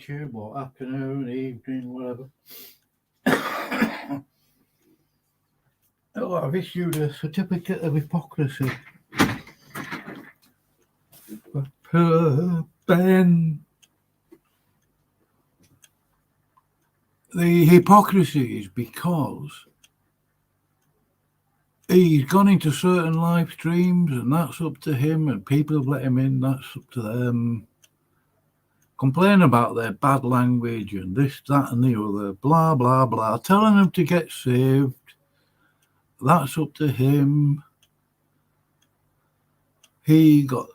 YouTube or afternoon, evening, whatever. Oh, I've issued a certificate of hypocrisy. Ben, the hypocrisy is because he's gone into certain live streams and that's up to him, and people have let him in, that's up to them. Complain about their bad language and this, that and the other, blah, blah, blah, telling them to get saved. That's up to him. He got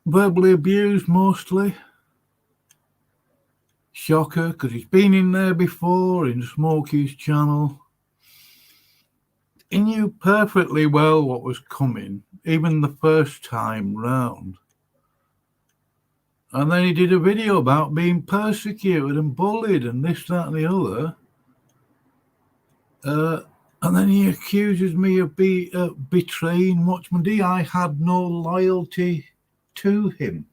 verbally abused mostly. Shocker, because he's been in there before in Smokey's channel. He knew perfectly well what was coming, even the first time round. And then he did a video about being persecuted and bullied and this, that and the other. And then he accuses me of betraying Watchman D. I had no loyalty to him.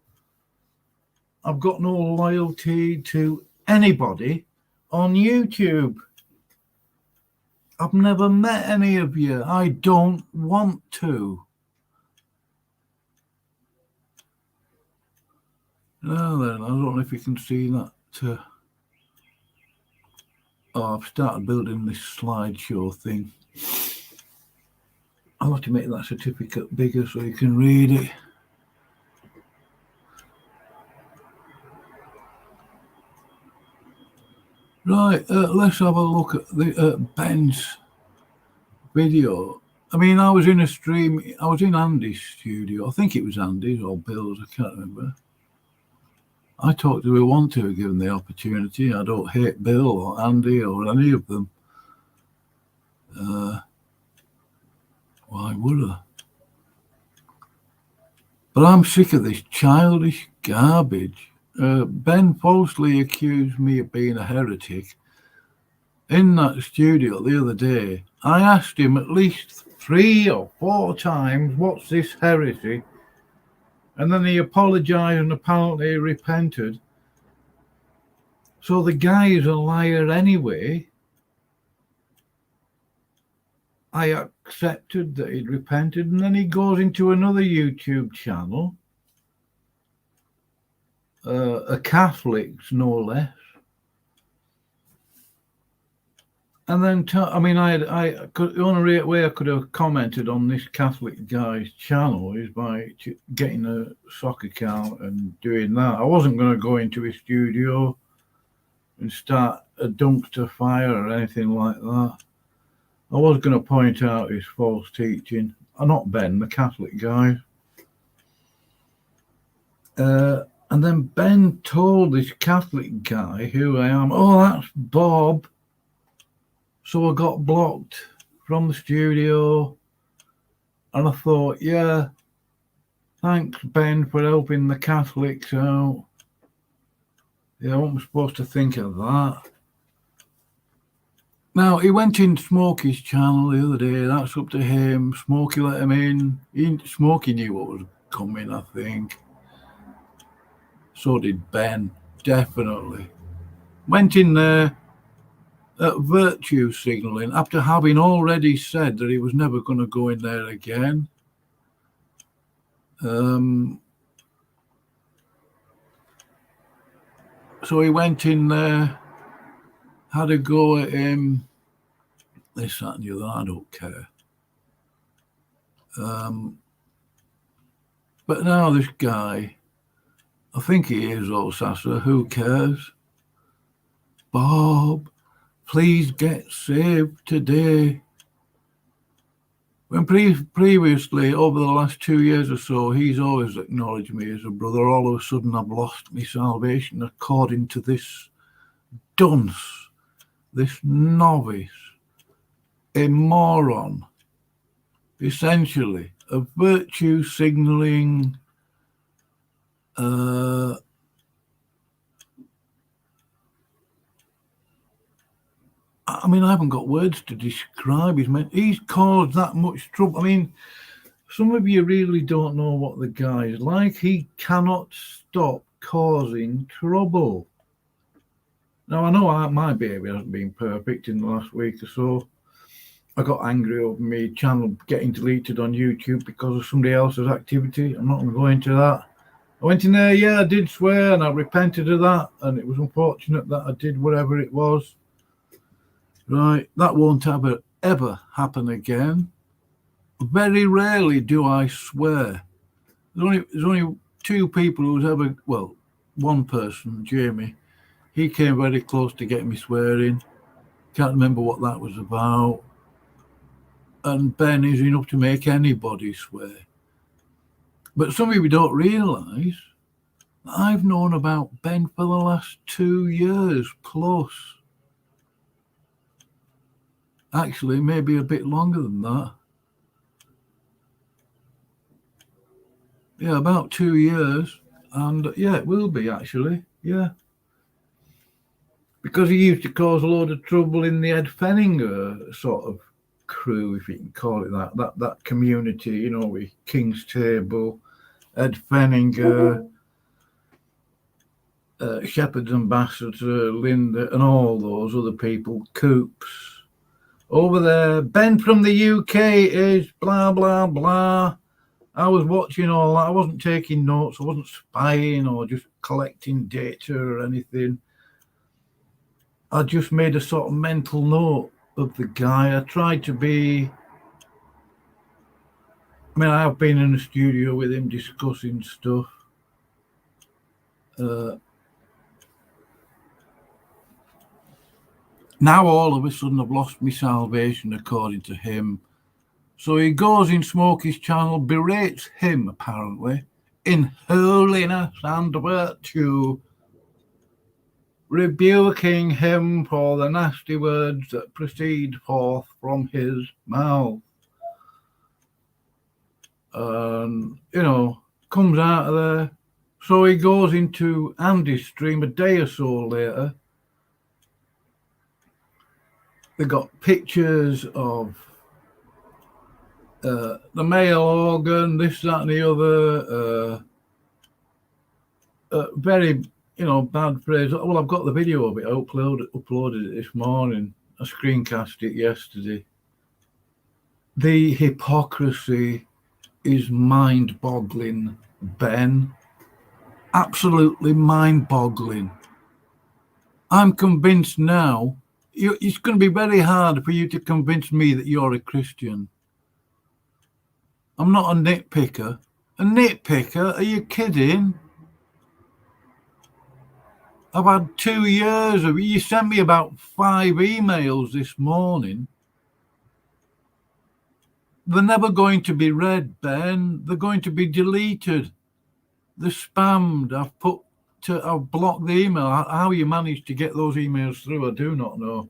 I've got no loyalty to anybody on YouTube. I've never met any of you. I don't want to. Now then, I don't know if you can see that. I've started building this slideshow thing. I'll have to make that certificate bigger so you can read it. Right, let's have a look at the Ben's video. I mean, I was in a stream. I was in Andy's studio. I think it was Andy's or Bill's. I can't remember. I talk to who I want to, given the opportunity. I don't hate Bill or Andy or any of them. Why would I? But I'm sick of this childish garbage. Ben falsely accused me of being a heretic. In that studio the other day, I asked him at least 3 or 4 times, what's this heresy? And then he apologized and apparently repented. So the guy is a liar anyway. I accepted that he'd repented, and then he goes into another YouTube channel, a Catholic's no less. And then, the only way I could have commented on this Catholic guy's channel is by getting a sock account and doing that. I wasn't going to go into his studio and start a dumpster fire or anything like that. I was going to point out his false teaching. Not Ben, the Catholic guy. And then Ben told this Catholic guy who I am, oh, that's Bob. So I got blocked from the studio, and I thought, yeah, thanks, Ben, for helping the Catholics out. Yeah, what am I supposed to think of that? Now, he went in Smokey's channel the other day. That's up to him. Smokey let him in. Smokey knew what was coming, I think. So did Ben, definitely. Went in there at virtue signalling after having already said that he was never going to go in there again. So he went in there, had a go at him, this, that and the other, I don't care. But now this guy, I think he is Osasa, who cares? Bob, please get saved today. When previously, over the last 2 years or so, he's always acknowledged me as a brother. All of a sudden, I've lost my salvation according to this dunce, this novice, a moron, essentially, a virtue signalling, I mean, I haven't got words to describe his man. He's caused that much trouble. I mean, some of you really don't know what the guy is like. He cannot stop causing trouble. Now, I know my behaviour hasn't been perfect in the last week or so. I got angry over my channel getting deleted on YouTube because of somebody else's activity. I'm not going to go into that. I went in there, yeah, I did swear, and I repented of that, and it was unfortunate that I did whatever it was. Right, that won't ever happen again. Very rarely do I swear. There's only two people who's ever, well, one person, Jamie, he came very close to getting me swearing. Can't remember what that was about. And Ben is enough to make anybody swear. But some of you don't realise I've known about Ben for the last 2 years plus. Actually, maybe a bit longer than that. Yeah, about 2 years. And yeah, it will be actually. Yeah. Because he used to cause a load of trouble in the Ed Fenninger sort of crew, if you can call it that. That community, you know, with King's Table, Ed Fenninger, Shepherd's Ambassador, Linda, and all those other people, Coops. Over there, Ben from the UK is blah, blah, blah. I was watching all that. I wasn't taking notes. I wasn't spying or just collecting data or anything. I just made a sort of mental note of the guy. I tried to be... I mean, I have been in the studio with him discussing stuff. Now all of a sudden I've lost my salvation, according to him. So he goes in Smokey's channel, berates him, apparently, in holiness and virtue, rebuking him for the nasty words that proceed forth from his mouth. And, you know, comes out of there. So he goes into Andy's stream a day or so later. They got pictures of the male organ, this, that, and the other. Very, you know, bad phrase. Well, I've got the video of it. I uploaded it this morning. I screencast it yesterday. The hypocrisy is mind-boggling, Ben. Absolutely mind-boggling. I'm convinced now, it's going to be very hard for you to convince me that you're a Christian. I'm not a nitpicker. A nitpicker? Are you kidding? I've had 2 years of it. You sent me about 5 emails this morning. They're never going to be read, Ben. They're going to be deleted. They're spammed. I've blocked the email. How you managed to get those emails through, I do not know.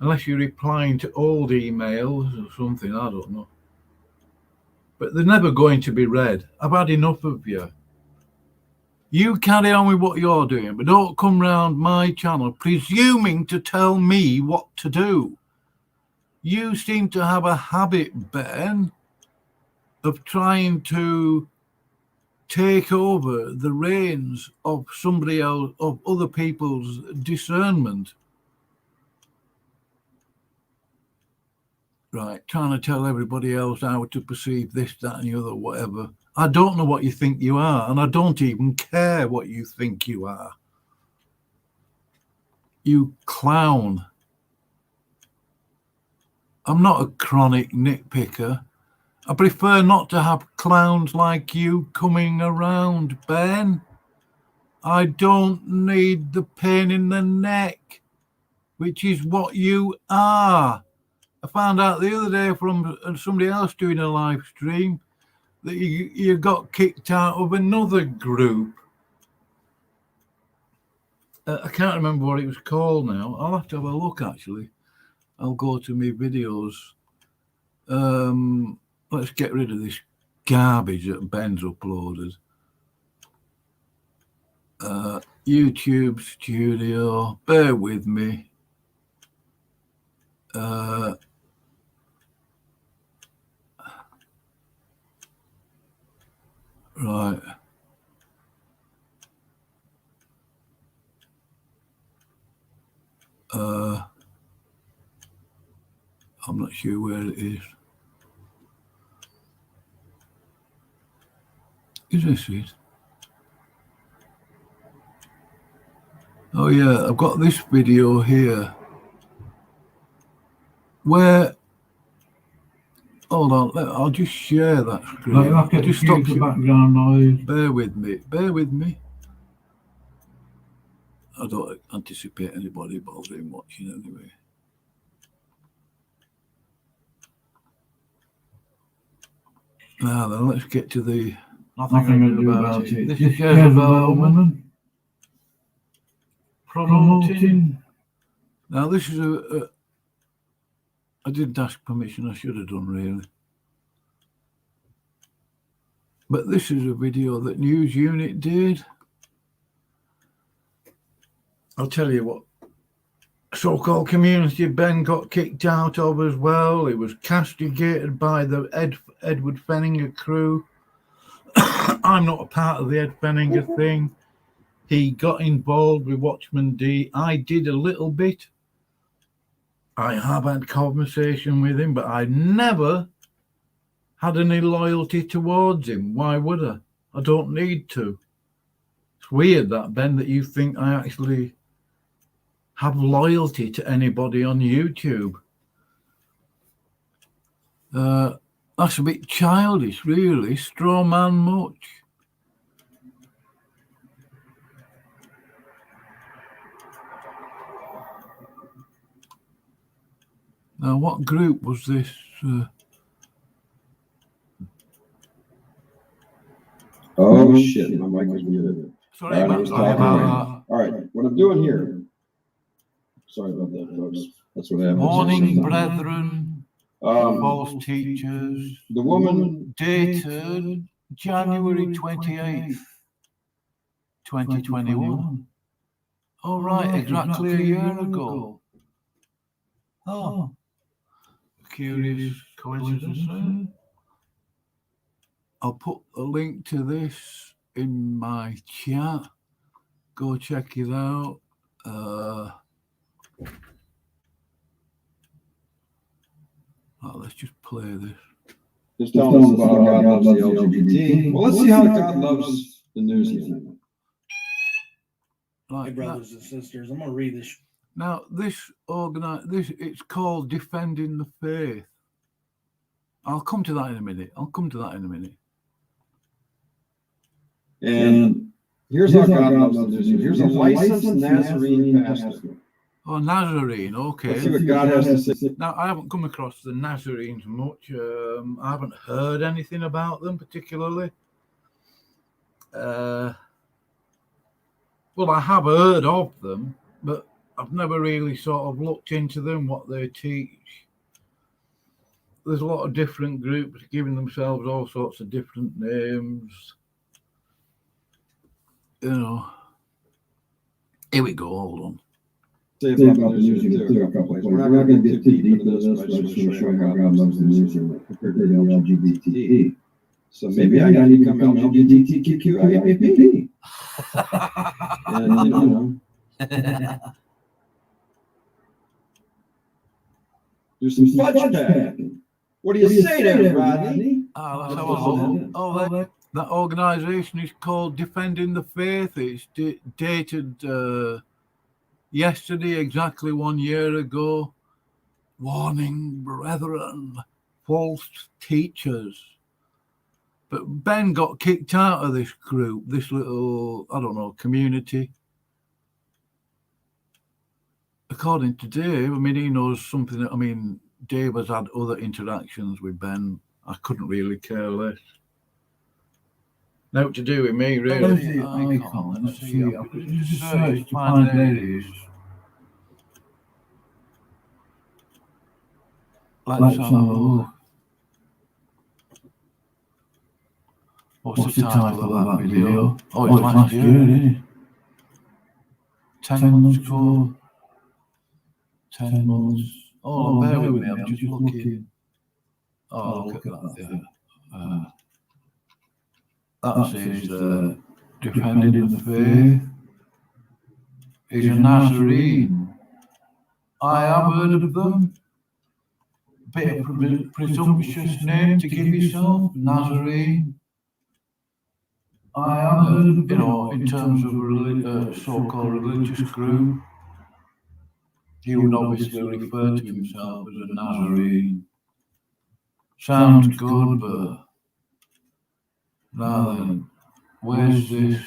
Unless you're replying to old emails or something, I don't know. But they're never going to be read. I've had enough of you. You carry on with what you're doing, but don't come round my channel presuming to tell me what to do. You seem to have a habit, Ben, of trying to take over the reins of somebody else, of other people's discernment. Right, trying to tell everybody else how to perceive this, that, and the other, whatever. I don't know what you think you are, and I don't even care what you think you are. You clown. I'm not a chronic nitpicker. I prefer not to have clowns like you coming around, Ben. I don't need the pain in the neck, which is what you are. I found out the other day from somebody else doing a live stream that you got kicked out of another group. I can't remember what it was called now. I'll have to have a look, actually. I'll go to my videos. Let's get rid of this garbage that Ben's uploaded. YouTube Studio, bear with me. Right. I'm not sure where it is. Is this it? Oh yeah, I've got this video here where, hold on, I'll just share that screen. I'll just stop the background noise. Bear with me. I don't anticipate anybody bothering watching anyway. Now then, let's get to the Nothing to do about it. This is Jezebel woman promoting. Now this is I didn't ask permission, I should have done really. But this is a video that News Unit did. I'll tell you what so-called community Ben got kicked out of as well. He was castigated by the Edward Fenninger crew. I'm not a part of the Ed Fenninger thing. He got involved with Watchman D. I did a little bit. I have had conversation with him, but I never had any loyalty towards him. Why would I? I don't need to. It's weird that, Ben, that you think I actually have loyalty to anybody on YouTube. That's a bit childish, really. Straw man much. Now, what group was this? Oh shit, my mic was muted. Sorry about that. All right, what I'm doing here. Sorry about that, folks. That's what happened. Morning, brethren, false teachers. The woman dated January 28th, 2021. Oh, right, exactly a year ago. Oh, curious coincidence there. I'll put a link to this in my chat. Go check it out. Let's just play this. Just telling us about how God loves the LGBT. Well, let's see how God loves the News Unit. Hey, brothers and sisters, I'm going to read this. Now, it's called Defending the Faith. I'll come to that in a minute. And here's how God loves the News Unit. Here's a licensed Nazarene pastor. Oh, Nazarene, okay. Let's see what God has to say. Now, I haven't come across the Nazarenes much. I haven't heard anything about them particularly. Well, I have heard of them, but I've never really sort of looked into them, what they teach. There's a lot of different groups giving themselves all sorts of different names. You know. Here we go, hold on. Say about the News Unit too, a couple ways. We're not going to get too deep into this, but I just want to show you how God loves the News Unit compared to the LGBT. So maybe I got to become LGBTQIAPP. And, you know. Do some fudge packing. What do you say there, Rodney? Let's have a look. That organization is called Defending the Faith. It's dated yesterday, exactly 1 year ago. Warning, brethren, false teachers. But Ben got kicked out of this group, this little, I don't know, community. According to Dave, I mean, he knows something. I mean, Dave has had other interactions with Ben. I couldn't really care less. Nothing to do with me, really. Let's see. I could just search to find areas. Let's have a look. What's the title of that video? Oh, it's last year, isn't it? 10 months ago. 10 months. Oh, bear with me, I'm just looking. Oh, look at that. Yeah. That says Defending the Faith. He's a Nazarene. I have heard of them. bit of presumptuous name to give yourself, Nazarene. I am, you know, in terms of a so-called religious group, he would obviously refer to himself as a Nazarene. Sounds good, but now then, where's this?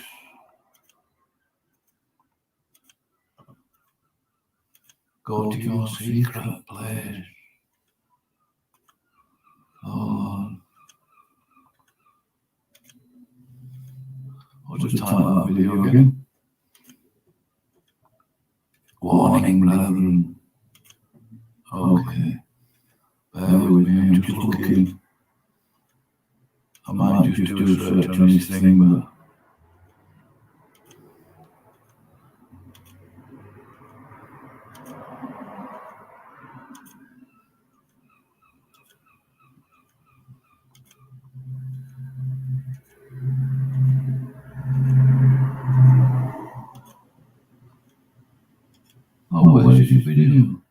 Go to your secret place. Oh, what's the title of that video again? Warning, brethren. Okay. Bear with me, I'm just looking. I might just do a search on this thing, but where's this video?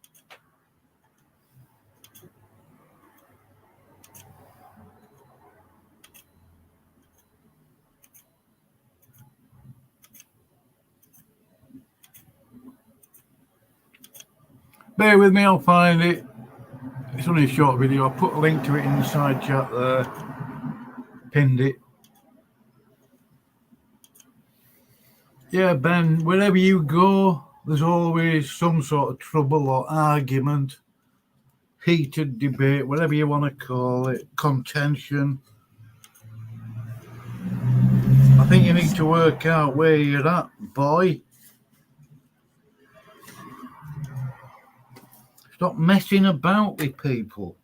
Bear with me, I'll find it. It's only a short video. I'll put a link to it in the side chat there. Pinned it. Yeah, Ben, wherever you go, there's always some sort of trouble or argument, heated debate, whatever you want to call it, contention. I think you need to work out where you're at, boy. Stop messing about with people.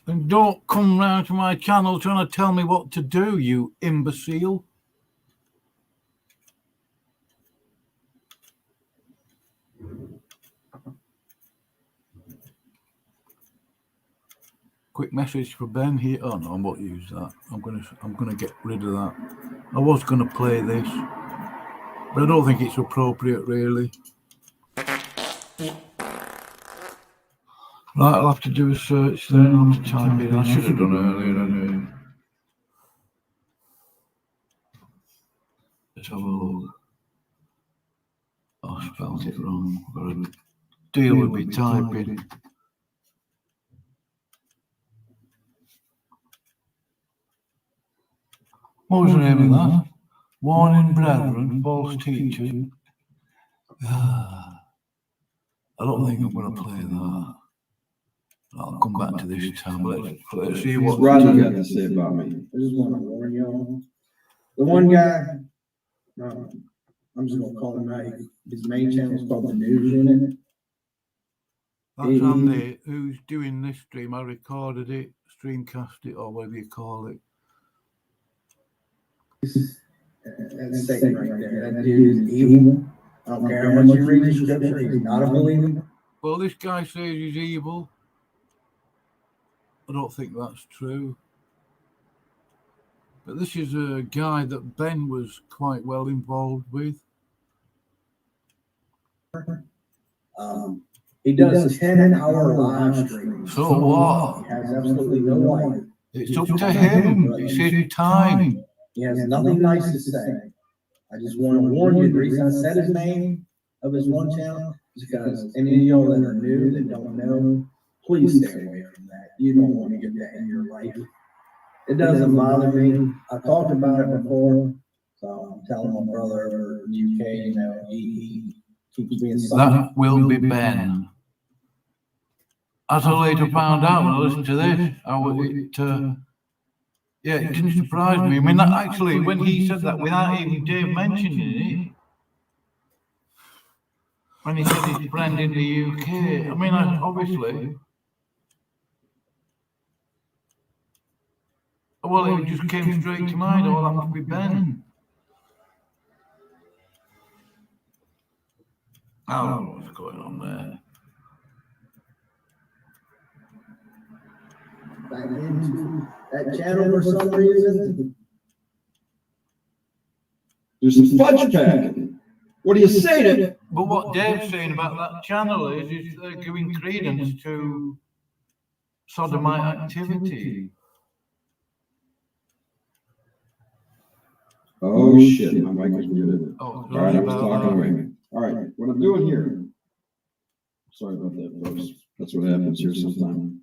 And don't come round to my channel trying to tell me what to do, you imbecile. Quick message for Ben here. Oh no, I won't use that. I'm gonna get rid of that. I was gonna play this, but I don't think it's appropriate really. Right, I'll have to do a search then. I'll have to type it in. I should have done earlier anyway. Let's have a look. Oh, I spelled it wrong. I've got to deal with me typing. What was the name of that? Warning, brethren, false teachers. I don't think I'm going to play that. I'll come back to this time. Let's see what Rodney got to say about me. I just want to warn y'all. The one guy, I'm just gonna call him out. His main channel is called The News Unit. That's Andy who's doing this stream. I recorded it, streamcast it, or whatever you call it. That's Satan right there. That dude is evil. I don't care how much you read the scripture, he's not a believer. Well, this guy says he's evil. I don't think that's true. But this is a guy that Ben was quite well involved with. He does 10-hour live streams. So what? He has absolutely no life. It's up to him. It's his time. He has nothing nice to say. I just want to warn you, the reason I said his name of his one channel is because any of y'all that are new that don't know, please stay away from that. You don't want to get that in your life. It doesn't bother me. I talked about it before, so I'm telling my brother over in the UK, you know, he keeps being That will be Ben. As I later found out when I listened to this, it didn't surprise me. I mean, that actually, when he said that without even Dave mentioning it, when he said his friend in the UK, I mean, obviously, well, it just came straight to mind. Oh, that must be Ben. I don't know what's going on there. back into that channel for some reason. There's some fudge packing. What do you say to? But what Dave's saying about that channel is they're giving credence to sodomite activity. Oh shit, my mic was muted. Oh, All right, I was talking away. All right, what I'm doing here. Sorry about that, folks. That's what happens here sometimes.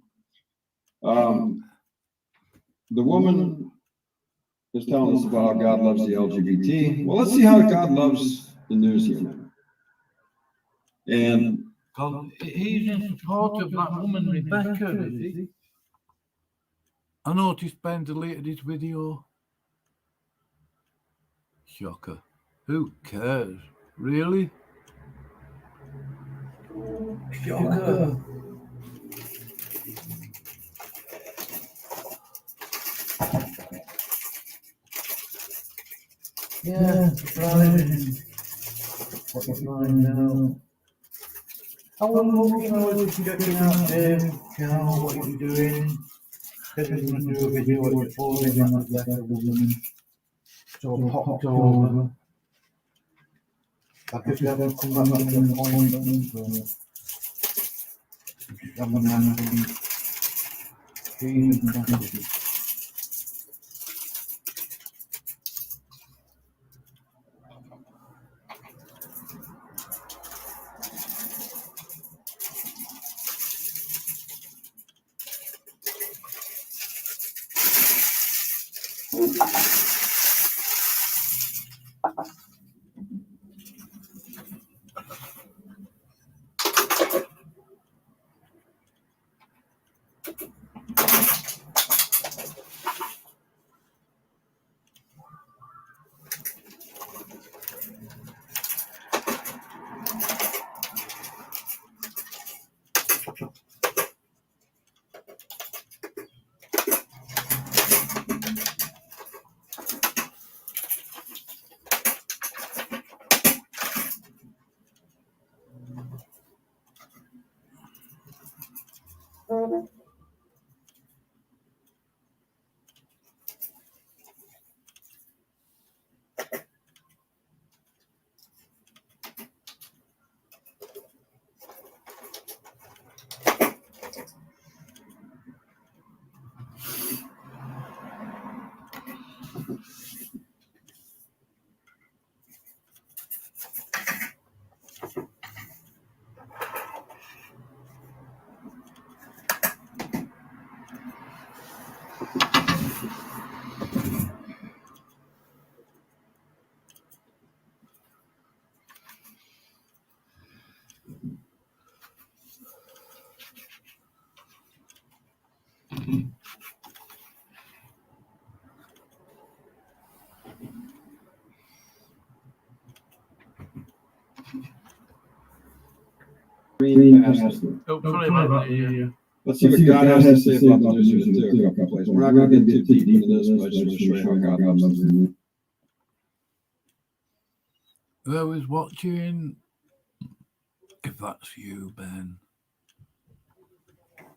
The woman is telling us about how God loves the LGBT. Well, let's see how God loves the news here now. And he's in support of that woman, Rebecca, is he? I noticed Ben deleted his video. Shocker. Who cares? Really? Shocker. Yeah, surprising. What you find now? How long was you checking out there? What are you doing? Said he was going to do a video exposing that left of the woman. So I popped over. I just haven't come back with an appointment. So I'm going to have to Oh, sorry about the, let's see what God has to say about the news here too. We're not going to get too deep into this, but I just want to show you how God loves the news. I was watching, if that's you, Ben,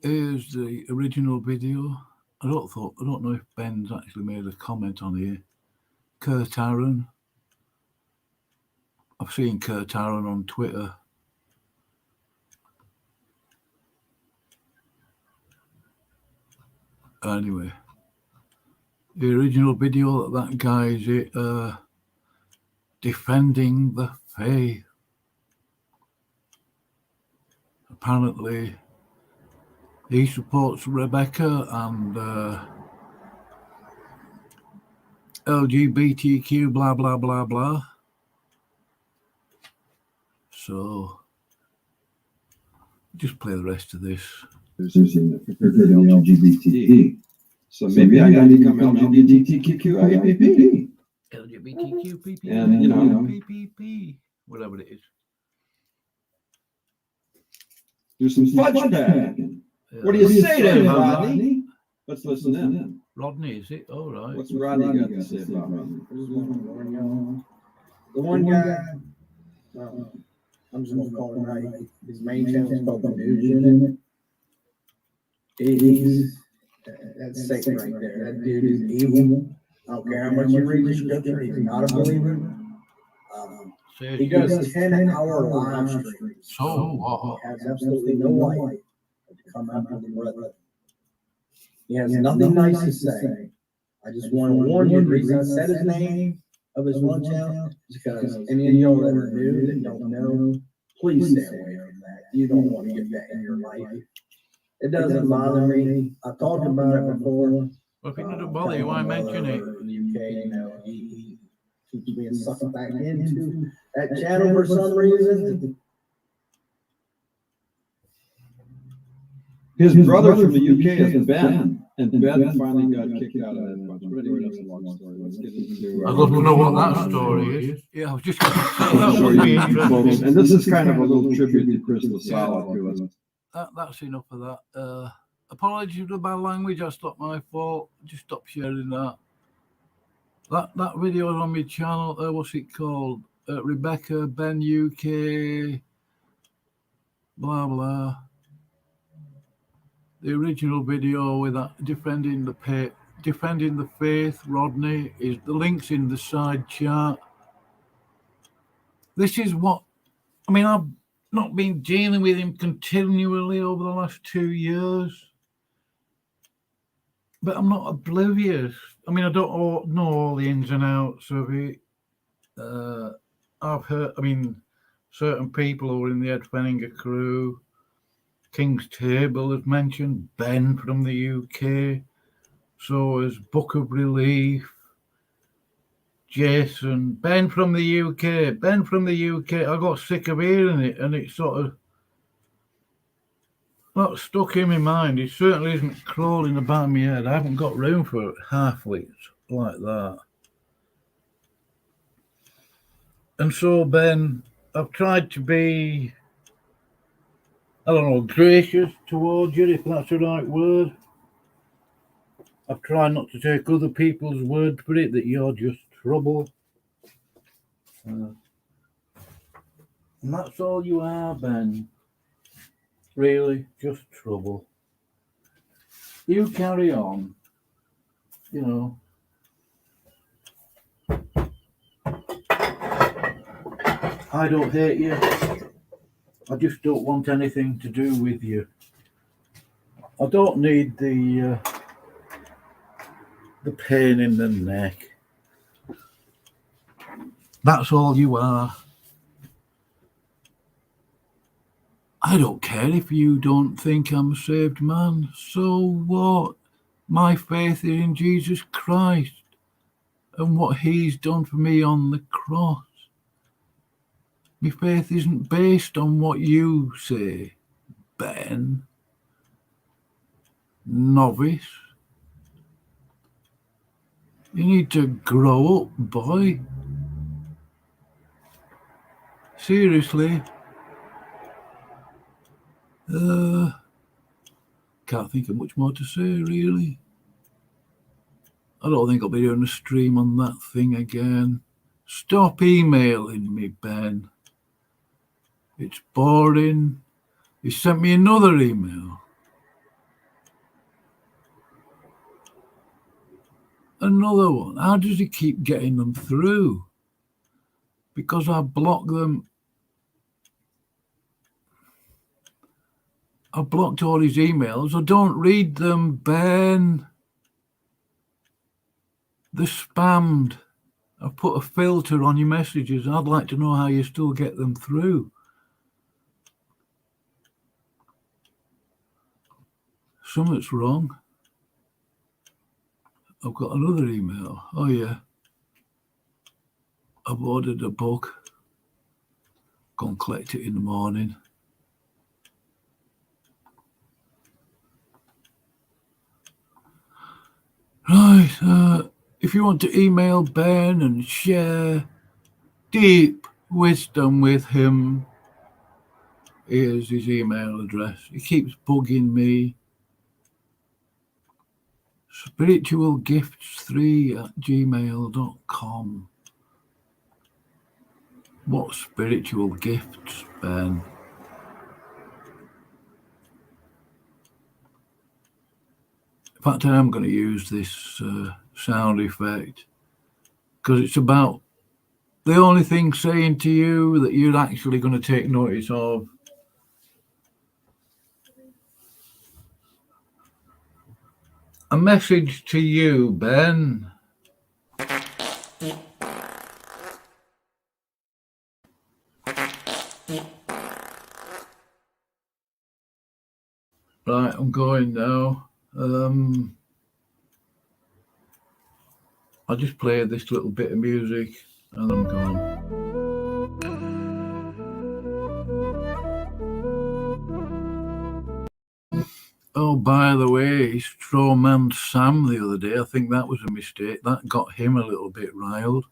here's the original video. I don't know if Ben's actually made a comment on here. Kurt Aaron. I've seen Kurt Aaron on Twitter. Anyway, the original video that guy is defending the faith. Apparently, he supports Rebecca and LGBTQ, blah, blah, blah, blah. So, just play the rest of this. Using the LGBT. So maybe I got to become LGBTQIAPP. LGBTQPP. And, you know, PPP, whatever it is. do some fudge packing. What do you say to him, Rodney? Let's listen in. Rodney, is it? All right. What's Rodney got to say about him? The one guy, I'm just gonna call him right. His main channel is called The News Unit. That's Satan right there. That dude is evil. I don't care how much you read the scripture, he's not a believer. He does 10-hour live streams. So what? He has absolutely no light to come out of the brethren. He has nothing nice to say. I just want to warn you, the reason I said his name of his one channel is because any of y'all that are new that don't know, please stay away from that. You don't want to get that in your life. It doesn't bother me. I've talked about it before. Well, if it doesn't bother you, why mention it? In the UK, you know, he keeps being sucked back into that channel for some reason. His brother from the UK is Ben, and Ben finally got kicked out of that bunch. But anyway, that's a long story. Let's get into. I'd love to know what that story is. Yeah, I was just going to say that I'll show would be you, folks. interesting. And this is kind of a little tribute to Chris LaSala to us. That's enough of that. Apologies for my language. That's not my fault. Just stop sharing that. That video is on my channel. What's it called? Rebecca, Ben UK, blah blah. The original video with that defending the faith, Rodney, is the links in the side chart. This is what I mean. I've not been dealing with him continually over the last 2 years, but I'm not oblivious. I mean, I don't know all the ins and outs of it. I've heard, certain people who were in the Ed Fenninger crew, King's Table has mentioned, Ben from the UK, so as Book of Relief, Jason, Ben from the UK. I got sick of hearing it, and it sort of not stuck in my mind. It certainly isn't crawling about my head. I haven't got room for half-wits like that. And so, Ben, I've tried to be, gracious towards you, if that's the right word. I've tried not to take other people's word for it, that you're just trouble. And that's all you are, Ben. Really, just trouble. You carry on, you know. I don't hate you. I just don't want anything to do with you. I don't need the pain in the neck. That's all you are. I don't care if you don't think I'm a saved man. So what? My faith is in Jesus Christ and what he's done for me on the cross. My faith isn't based on what you say, Ben. Novice. You need to grow up, boy. Seriously. Can't think of much more to say, really. I don't think I'll be doing a stream on that thing again. Stop emailing me, Ben. It's boring. He sent me another email. Another one. How does he keep getting them through? Because I block them. I blocked all his emails. I don't read them, Ben. They're spammed. I've put a filter on your messages. I'd like to know how you still get them through. Something's wrong. I've got another email. Oh, yeah. I've ordered a book. Go and collect it in the morning. Right. If you want to email Ben and share deep wisdom with him, here's his email address. He keeps bugging me. spiritualgifts3@gmail.com. What spiritual gifts, Ben? In fact, I am going to use this sound effect because it's about the only thing saying to you that you're actually going to take notice of. A message to you, Ben. Right, I'm going now. I'll just play this little bit of music and I'm gone. Oh, by the way, he strawmanned Sam the other day. I think that was a mistake. That got him a little bit riled.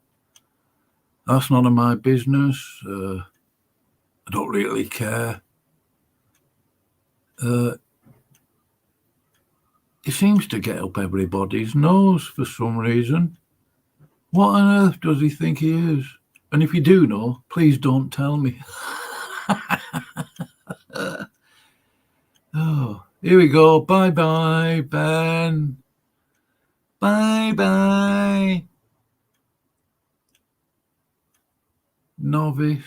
That's none of my business. I don't really care. He seems to get up everybody's nose for some reason. What on earth does he think he is? And if you do know, please don't tell me. Oh, here we go. Bye-bye, Ben. Bye-bye. Novice.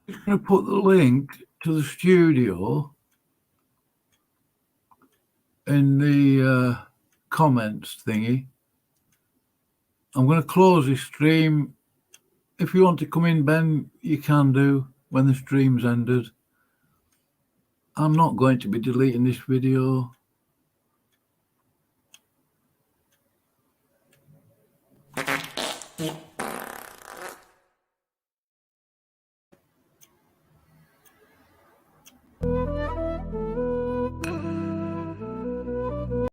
I'm just going to put the link to the studio in the comments thingy. I'm going to close this stream. If you want to come in, Ben, you can do when the stream's ended. I'm not going to be deleting this video.